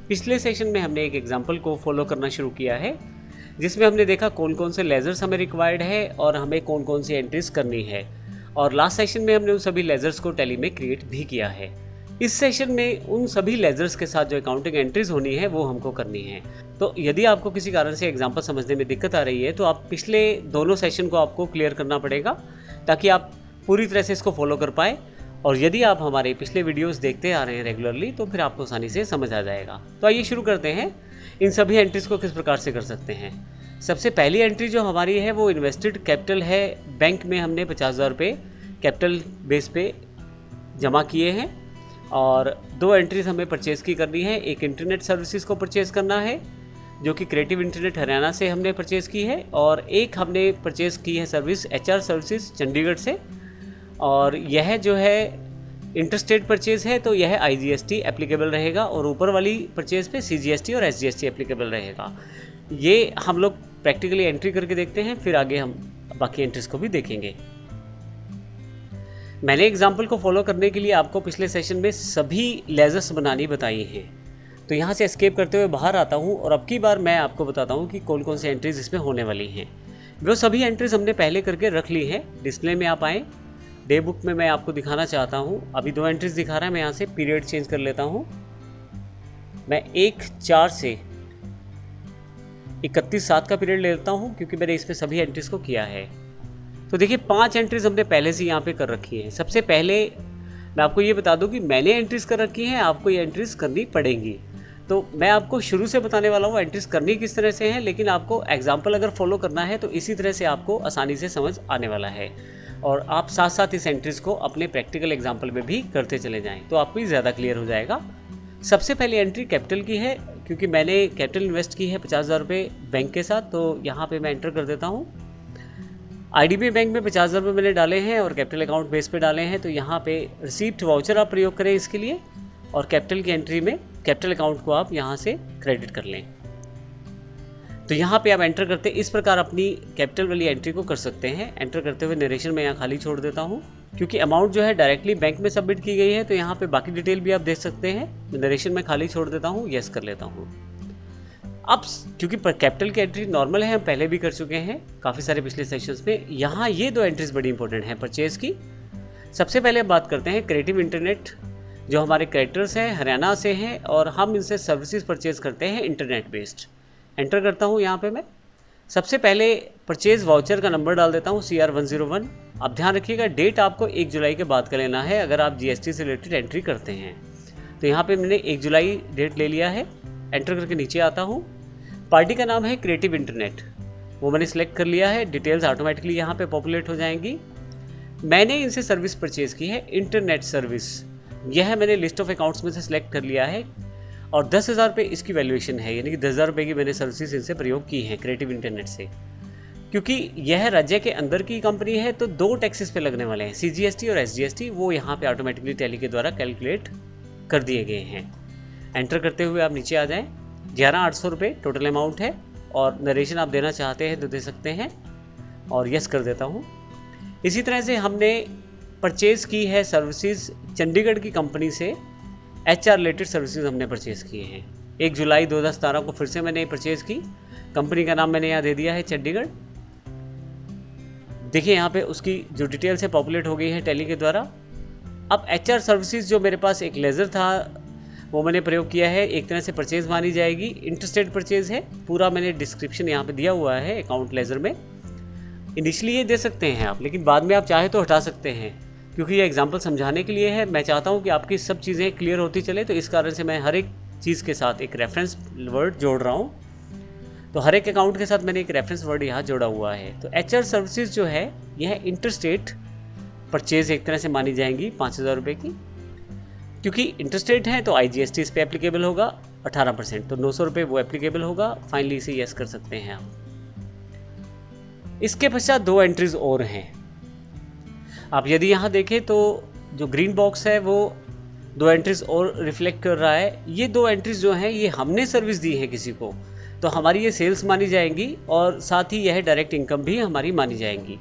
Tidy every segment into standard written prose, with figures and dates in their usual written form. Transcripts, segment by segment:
पिछले सेशन में हमने एक एग्जाम्पल को फॉलो करना शुरू किया है जिसमें हमने देखा कौन कौन से लेजर्स हमें रिक्वायर्ड है और हमें कौन कौन सी एंट्रीज करनी है, और लास्ट सेशन में हमने उन सभी लेजर्स को टैली में क्रिएट भी किया है। इस सेशन में उन सभी लेजर्स के साथ जो अकाउंटिंग एंट्रीज होनी है वो हमको करनी है। तो यदि आपको किसी कारण से एग्जाम्पल समझने में दिक्कत आ रही है तो आप पिछले दोनों सेशन को आपको क्लियर करना पड़ेगा ताकि आप पूरी तरह से इसको फॉलो कर पाए। और यदि आप हमारे पिछले वीडियोस देखते आ रहे हैं रेगुलरली तो फिर आपको आसानी से समझ आ जाएगा। तो आइए शुरू करते हैं। इन सभी एंट्रीज को किस प्रकार से कर सकते हैं। सबसे पहली एंट्री जो हमारी है वो इन्वेस्टेड कैपिटल है। बैंक में हमने 50,000 रुपये कैपिटल बेस पे जमा किए हैं और दो एंट्रीज हमें परचेज़ की करनी है। एक इंटरनेट सर्विसेज को परचेज़ करना है जो कि क्रिएटिव इंटरनेट हरियाणा से हमने परचेज़ की है, और एक हमने परचेज़ की है सर्विस HR सर्विसेज चंडीगढ़ से, और यह जो है इंटरस्टेट परचेज़ है तो यह IGST एप्लीकेबल रहेगा और ऊपर वाली परचेज़ पे CGST और SGST एप्लीकेबल रहेगा। ये हम लोग प्रैक्टिकली एंट्री करके देखते हैं, फिर आगे हम बाकी एंट्रीज को भी देखेंगे। मैंने एग्जाम्पल को फॉलो करने के लिए आपको पिछले सेशन में सभी लेजर्स बनानी बताई हैं, तो यहाँ से एस्केप करते हुए बाहर आता हूँ और अब की बार मैं आपको बताता हूँ कि कौन कौन सी एंट्रीज इसमें होने वाली हैं। वो सभी एंट्रीज हमने पहले करके रख ली हैं। डिस्प्ले में आप आएँ, डे बुक में मैं आपको दिखाना चाहता हूँ। अभी दो एंट्रीज दिखा रहा है, मैं यहाँ से पीरियड चेंज कर लेता हूँ। मैं 1/4 से 31/7 का पीरियड ले लेता हूँ क्योंकि मैंने इसमें सभी एंट्रीज को किया है। तो देखिए 5 एंट्रीज हमने पहले से यहाँ पे कर रखी हैं। सबसे पहले मैं आपको ये बता दूँ कि मैंने एंट्रीज कर रखी हैं, आपको ये एंट्रीज करनी पड़ेंगी। तो मैं आपको शुरू से बताने वाला हूँ एंट्रीज करनी किस तरह से है, लेकिन आपको एग्जाम्पल अगर फॉलो करना है तो इसी तरह से आपको आसानी से समझ आने वाला है और आप साथ साथ इस एंट्रीज को अपने प्रैक्टिकल एग्जाम्पल में भी करते चले जाएं तो आपको ज़्यादा क्लियर हो जाएगा। सबसे पहली एंट्री कैपिटल की है क्योंकि मैंने कैपिटल इन्वेस्ट की है 50,000 रुपये बैंक के साथ, तो यहाँ पे मैं एंटर कर देता हूँ। IDB बैंक में 50,000 रुपये मैंने डाले हैं और कैपिटल अकाउंट बेस पे डाले हैं, तो यहाँ पे रिसीप्ट वाउचर आप प्रयोग करें इसके लिए, और कैपिटल की एंट्री में कैपिटल अकाउंट को आप यहाँ से क्रेडिट कर लें। तो यहाँ पे आप एंटर करते इस प्रकार अपनी कैपिटल वाली एंट्री को कर सकते हैं। एंटर करते हुए नरेशन में यहाँ खाली छोड़ देता हूँ क्योंकि अमाउंट जो है डायरेक्टली बैंक में सबमिट की गई है, तो यहाँ पे बाकी डिटेल भी आप देख सकते हैं। नरेशन में खाली छोड़ देता हूँ, यस कर लेता हूँ। अब क्योंकि कैपिटल की एंट्री नॉर्मल है, हम पहले भी कर चुके हैं काफ़ी सारे पिछले सेशंस में। यहाँ ये दो एंट्रीज बड़ी इंपॉर्टेंट हैं परचेज़ की। सबसे पहले हम बात करते हैं क्रिएटिव इंटरनेट, जो हमारे क्रेडिटर्स हैं हरियाणा से हैं और हम इनसे सर्विसेज परचेज़ करते हैं इंटरनेट बेस्ड। एंटर करता हूँ यहाँ पे मैं। सबसे पहले परचेज़ वाउचर का नंबर डाल देता हूँ CR101। अब ध्यान रखिएगा डेट आपको 1 जुलाई के बाद का लेना है अगर आप GST से रिलेटेड एंट्री करते हैं। तो यहाँ पे मैंने 1 जुलाई डेट ले लिया है। एंटर करके नीचे आता हूँ। पार्टी का नाम है क्रिएटिव इंटरनेट, वो मैंने सेलेक्ट कर लिया है। डिटेल्स ऑटोमेटिकली यहाँ पे पॉपुलेट हो जाएंगी। मैंने इनसे सर्विस परचेज़ की है इंटरनेट सर्विस, यह मैंने लिस्ट ऑफ अकाउंट्स में से सिलेक्ट कर लिया है और 10,000 रुपये इसकी वैल्यूएशन है, यानी कि 10,000 रुपये की मैंने सर्विसेज इनसे प्रयोग की हैं क्रिएटिव इंटरनेट से। क्योंकि यह राज्य के अंदर की कंपनी है तो 2 टैक्सेस पे लगने वाले हैं, CGST और SGST, वो यहाँ पे ऑटोमेटिकली टैली के द्वारा कैलकुलेट कर दिए गए हैं। एंटर करते हुए आप नीचे आ जाएँ। 11,800 रुपये टोटल अमाउंट है और नरेशन आप देना चाहते हैं तो दे सकते हैं और यस कर देता हूँ। इसी तरह से हमने परचेज़ की है सर्विसेज चंडीगढ़ की कंपनी से। HR रिलेटेड सर्विसेज हमने परचेज़ किए हैं। 1 जुलाई 2017 को फिर से मैंने परचेज़ की। कंपनी का नाम मैंने यहाँ दे दिया है चंडीगढ़। देखिए यहाँ पे उसकी जो डिटेल्स है पॉपुलेट हो गई है टैली के द्वारा। अब HR सर्विसेज जो मेरे पास एक लेज़र था वो मैंने प्रयोग किया है, एक तरह से परचेज़ मानी जाएगी। इंटरस्टेट परचेज़ है, पूरा मैंने डिस्क्रिप्शन यहाँ पे दिया हुआ है अकाउंट लेज़र में। इनिशियली ये दे सकते हैं आप, लेकिन बाद में आप चाहे तो हटा सकते हैं क्योंकि ये एग्जाम्पल समझाने के लिए है। मैं चाहता हूँ कि आपकी सब चीज़ें क्लियर होती चले, तो इस कारण से मैं हर एक चीज़ के साथ एक रेफरेंस वर्ड जोड़ रहा हूँ। तो हर एक अकाउंट के साथ मैंने एक रेफरेंस वर्ड यहाँ जोड़ा हुआ है। तो HR सर्विसेज जो है यह इंटरस्टेट परचेज़ एक तरह से मानी जाएंगी 5,000 रुपये की। क्योंकि इंटरस्टेट है तो IGST इस पर एप्लीकेबल होगा 18%, तो 900 रुपये वो एप्लीकेबल होगा। फाइनली इसे यस कर सकते हैं आप। इसके पश्चात 2 एंट्रीज और हैं। आप यदि यहाँ देखें तो जो ग्रीन बॉक्स है वो 2 एंट्रीज और रिफ्लेक्ट कर रहा है। ये 2 एंट्रीज जो हैं ये हमने सर्विस दी है किसी को, तो हमारी ये सेल्स मानी जाएंगी और साथ ही यह डायरेक्ट इनकम भी हमारी मानी जाएंगी।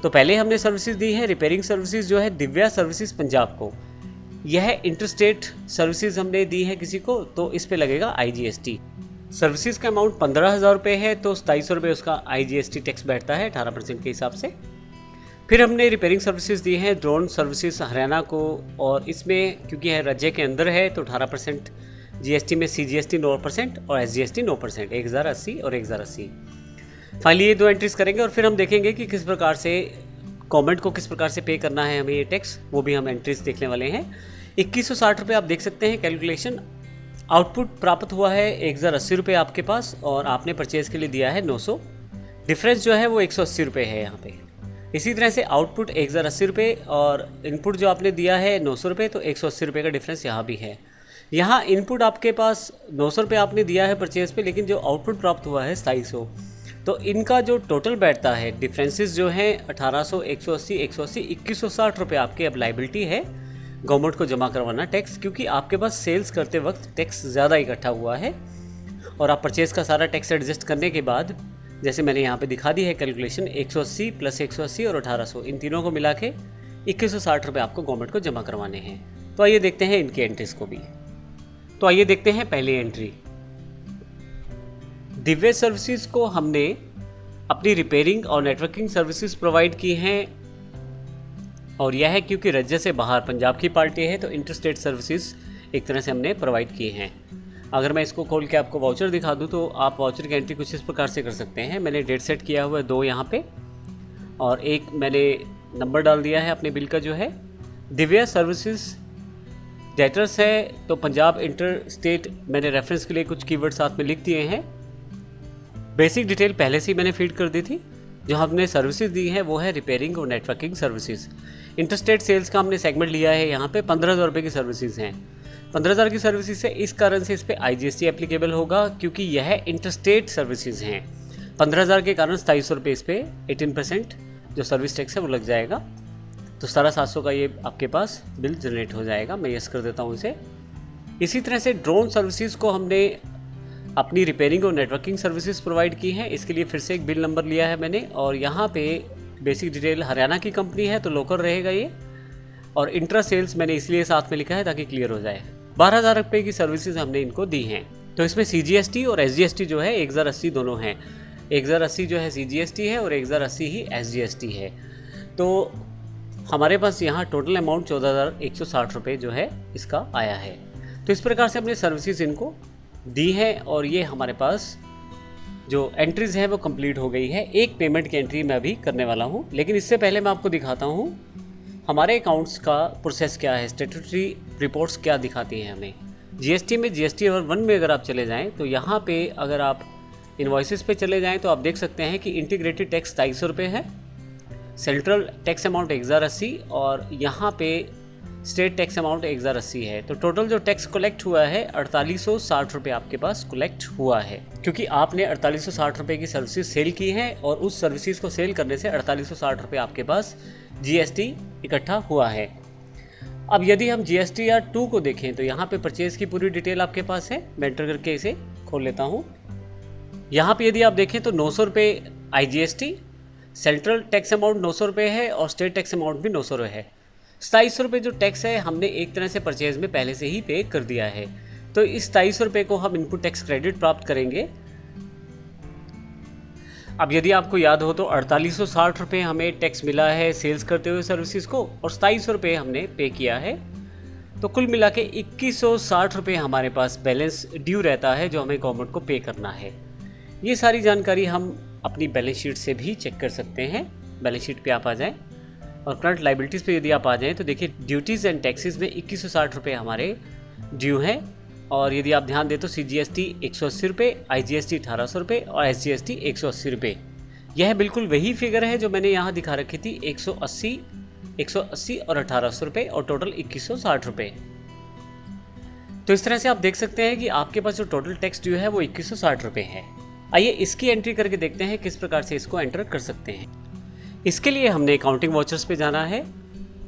तो पहले हमने सर्विसेज दी है रिपेयरिंग सर्विसेज जो है दिव्या सर्विसेज पंजाब को। यह इंटरस्टेट सर्विसेज हमने दी है किसी को, तो इस पे लगेगा IGST। सर्विसेज का अमाउंट 15,000 रुपये है, तो 2700 रुपये उसका IGST टैक्स बैठता है 18% के हिसाब से। फिर हमने रिपेयरिंग सर्विसेज दी हैं ड्रोन सर्विसेज हरियाणा को, और इसमें क्योंकि है राज्य के अंदर है तो 18% GST में, CGST 9% और SGST 9%, 1080 और 1080। फाइनली ये 2 एंट्रीज करेंगे और फिर हम देखेंगे कि किस प्रकार से गवर्नमेंट को किस प्रकार से पे करना है हमें ये टैक्स, वो भी हम एंट्रीज देखने वाले हैं। 2160 रुपये आप देख सकते हैं कैलकुलेशन। आउटपुट प्राप्त हुआ है 1080 रुपये आपके पास, और आपने परचेज के लिए दिया है 900। डिफरेंस जो है वो 180 रुपये है यहाँ पे। इसी तरह से आउटपुट 1080 रुपये और इनपुट जो आपने दिया है 900 रुपये, तो 180 रुपये का डिफरेंस यहाँ भी है। यहाँ इनपुट आपके पास 900 रुपये आपने दिया है परचेज पे, लेकिन जो आउटपुट प्राप्त हुआ है 2700, तो इनका जो टोटल बैठता है डिफरेंसेस जो हैं 1800, 180, 180, 2160 रुपये आपके अब लाइबिलिटी है गवर्नमेंट को जमा करवाना टैक्स, क्योंकि आपके पास सेल्स करते वक्त टैक्स ज़्यादा इकट्ठा हुआ है। और आप परचेज़ का सारा टैक्स एडजस्ट करने के बाद, जैसे मैंने यहाँ पे दिखा दी है कैलकुलेशन, 180 प्लस 180 और 1800, इन तीनों को मिला के 2160 रुपये आपको गवर्नमेंट को जमा करवाने हैं। तो आइए देखते हैं इनकी एंट्रीज को भी। तो आइए देखते हैं पहली एंट्री। दिव्य सर्विसेज को हमने अपनी रिपेयरिंग और नेटवर्किंग सर्विसेज प्रोवाइड की हैं, और यह है क्योंकि राज्य से बाहर पंजाब की पार्टी है, तो इंटरस्टेट सर्विसेज एक तरह से हमने प्रोवाइड किए हैं। अगर मैं इसको खोल के आपको वाउचर दिखा दूं तो आप वाउचर की एंट्री कुछ इस प्रकार से कर सकते हैं। मैंने डेट सेट किया हुआ है 2 यहाँ पे, और एक मैंने नंबर डाल दिया है अपने बिल का जो है। दिव्या सर्विसेज डेटर्स है, तो पंजाब इंटर स्टेट मैंने रेफरेंस के लिए कुछ कीवर्ड साथ में लिख दिए हैं। बेसिक डिटेल पहले से ही मैंने फीड कर दी थी। जो हमने सर्विसेज दी है वो है रिपेयरिंग और नेटवर्किंग सर्विसेज। इंटरस्टेट सेल्स का हमने सेगमेंट लिया है, यहाँ पे 15,000 रुपये की सर्विसेज हैं। 15,000 की सर्विसेज है, इस कारण से इस पर IGST एप्लीकेबल होगा, क्योंकि यह इंटरस्टेट सर्विसेज हैं। 15,000 के कारण 2700 रुपये इस पर 18% जो सर्विस टैक्स है वो लग जाएगा, तो 7,700 का ये आपके पास बिल जनरेट हो जाएगा। मैं यस कर देता हूँ इसे। इसी तरह से ड्रोन सर्विसेज को हमने अपनी रिपेयरिंग और नेटवर्किंग सर्विसेज प्रोवाइड की हैं। इसके लिए फिर से एक बिल नंबर लिया है मैंने, और यहाँ पे बेसिक डिटेल हरियाणा की कंपनी है तो लोकल रहेगा ये, और इंट्रा सेल्स मैंने इसलिए साथ में लिखा है ताकि क्लियर हो जाए। 12,000 रुपये की सर्विसेज हमने इनको दी हैं। तो इसमें CGST और SGST जो है 1080 दोनों हैं। 1080 जो है CGST है और 1080 ही SGST है। तो हमारे पास यहाँ टोटल अमाउंट 14,160 रुपये जो है इसका आया है। तो इस प्रकार से हमने सर्विसेज इनको दी है, और ये हमारे पास जो एंट्रीज है वो कंप्लीट हो गई है। एक पेमेंट की एंट्री मैं अभी करने वाला हूँ, लेकिन इससे पहले मैं आपको दिखाता हूँ हमारे अकाउंट्स का प्रोसेस क्या है, स्टेट्यूटरी रिपोर्ट्स क्या दिखाती हैं हमें। GST में GST और 1 में अगर आप चले जाएं तो यहाँ पे अगर आप इन्वॉइसेस पे चले जाएं तो आप देख सकते हैं कि इंटीग्रेटेड टैक्स 250 रुपये है, सेंट्रल टैक्स अमाउंट 1080 और यहाँ पे स्टेट टैक्स अमाउंट 1080 है। तो टोटल जो टैक्स कलेक्ट हुआ है 4860 रुपये आपके पास कलेक्ट हुआ है, क्योंकि आपने 4860 रुपये की सर्विसेज सेल की है, और उस सर्विसेज को सेल करने से 4860 रुपये आपके पास GST इकट्ठा हुआ है। अब यदि हम GSTR 2 को देखें तो यहाँ पे परचेज़ की पूरी डिटेल आपके पास है। मैं एंटर करके इसे खोल लेता हूँ। यहाँ पे यदि आप देखें तो 900 रुपये IGST, सेंट्रल टैक्स अमाउंट 900 रुपये है और स्टेट टैक्स अमाउंट भी 900 रुपये है। 2700 रुपये जो टैक्स है हमने एक तरह से परचेज में पहले से ही पे कर दिया है, तो इस 2700 रुपये को हम इनपुट टैक्स क्रेडिट प्राप्त करेंगे। अब यदि आपको याद हो तो 4860 रुपये हमें टैक्स मिला है सेल्स करते हुए सर्विसेज को, और 2700 रुपये हमने पे किया है, तो कुल मिला के 2160 रुपये हमारे पास बैलेंस ड्यू रहता है जो हमें गवर्नमेंट को पे करना है। ये सारी जानकारी हम अपनी बैलेंस शीट से भी चेक कर सकते हैं। बैलेंस शीट पे आप आ जाएं और करंट लाइबिलिटीज़ पे यदि आप आ जाएं तो देखिए ड्यूटीज़ एंड टैक्सेस में 2160 रुपये हमारे ड्यू हैं, और यदि आप ध्यान दें तो CGST 180 रुपये, IGST 1800 रुपये और SGST 180 रुपये। यह बिल्कुल वही फिगर है जो मैंने यहाँ दिखा रखी थी, 180 और 1800 रुपये, और टोटल 2160 रुपये। तो इस तरह से आप देख सकते हैं कि आपके पास जो टोटल टैक्स ड्यू है वो 2160 रुपये है। आइए इसकी एंट्री करके देखते हैं किस प्रकार से इसको एंटर कर सकते हैं। इसके लिए हमने अकाउंटिंग वाउचर्स पे जाना है,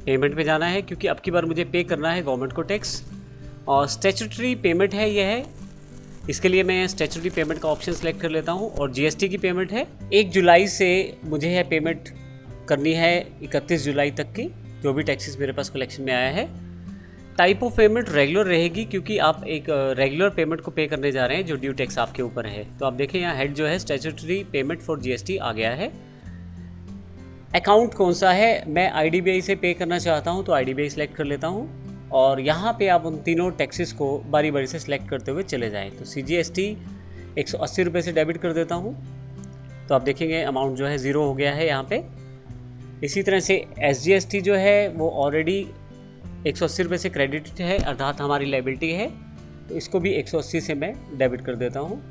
पेमेंट पे जाना है, क्योंकि अब की बार मुझे पे करना है गवर्नमेंट को टैक्स, और स्टैट्यूटरी पेमेंट है यह है। इसके लिए मैं स्टैट्यूटरी पेमेंट का ऑप्शन सेलेक्ट कर लेता हूँ, और GST की पेमेंट है। 1 जुलाई से मुझे यह पेमेंट करनी है 31 जुलाई तक की, जो भी टैक्सेस मेरे पास कलेक्शन में आया है। टाइप ऑफ पेमेंट रेगुलर रहेगी, क्योंकि आप एक रेगुलर पेमेंट को पे करने जा रहे हैं जो ड्यू टैक्स आपके ऊपर है। तो आप देखें यहाँ हेड जो है स्टैट्यूटरी पेमेंट फॉर जीएसटी आ गया है। अकाउंट कौन सा है, मैं IDBI से पे करना चाहता हूँ तो IDBI सेलेक्ट कर लेता हूँ और यहाँ पे आप उन तीनों टैक्सेस को बारी बारी से सिलेक्ट करते हुए चले जाएँ। तो CGST 180 रुपये से डेबिट कर देता हूँ, तो आप देखेंगे अमाउंट जो है ज़ीरो हो गया है यहाँ पे। इसी तरह से SGST जो है वो ऑलरेडी 180 रुपये से क्रेडिट है, अर्थात हमारी लायबिलिटी है, तो इसको भी 180 से मैं डेबिट कर देता हूँ।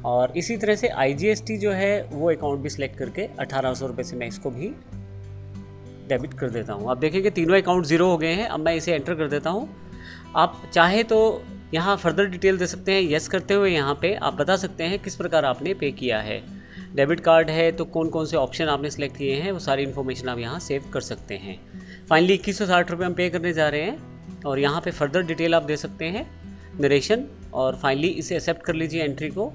और इसी तरह से IGST जो है वो अकाउंट भी सिलेक्ट करके 1800 रुपये से मैं इसको भी डेबिट कर देता हूँ। आप देखेंगे तीनों अकाउंट ज़ीरो हो गए हैं। अब मैं इसे एंटर कर देता हूँ। आप चाहे तो यहाँ फर्दर डिटेल दे सकते हैं। यस करते हुए यहाँ पे आप बता सकते हैं किस प्रकार आपने पे किया है। डेबिट कार्ड है तो कौन कौन से ऑप्शन आपने सेलेक्ट किए हैं वो सारी इन्फॉर्मेशन आप यहाँ सेव कर सकते हैं। फाइनली 2160 रुपये हम पे करने जा रहे हैं और यहाँ पे फर्दर डिटेल आप दे सकते हैं, नरेशन, और फाइनली इसे एक्सेप्ट कर लीजिए एंट्री को।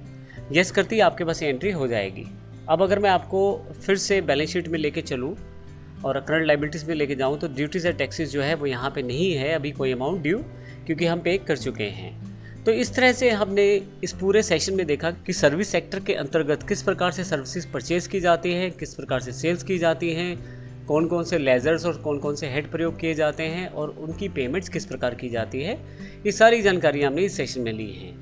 यस करती ही आपके पास ये एंट्री हो जाएगी। अब अगर मैं आपको फिर से बैलेंस शीट में लेके चलूँ और करंट लायबिलिटीज़ में लेके जाऊँ तो ड्यूटीज़ एंड टैक्सेस जो है वो यहाँ पे नहीं है अभी कोई अमाउंट ड्यू, क्योंकि हम पे कर चुके हैं। तो इस तरह से हमने इस पूरे सेशन में देखा कि सर्विस सेक्टर के अंतर्गत किस प्रकार से सर्विसेज परचेज़ की जाती हैं, किस प्रकार से सेल्स की जाती हैं, कौन कौन से लेजर्स और कौन कौन से हेड प्रयोग किए जाते हैं और उनकी पेमेंट्स किस प्रकार की जाती है। ये सारी जानकारी हमने इस सेशन में ली है।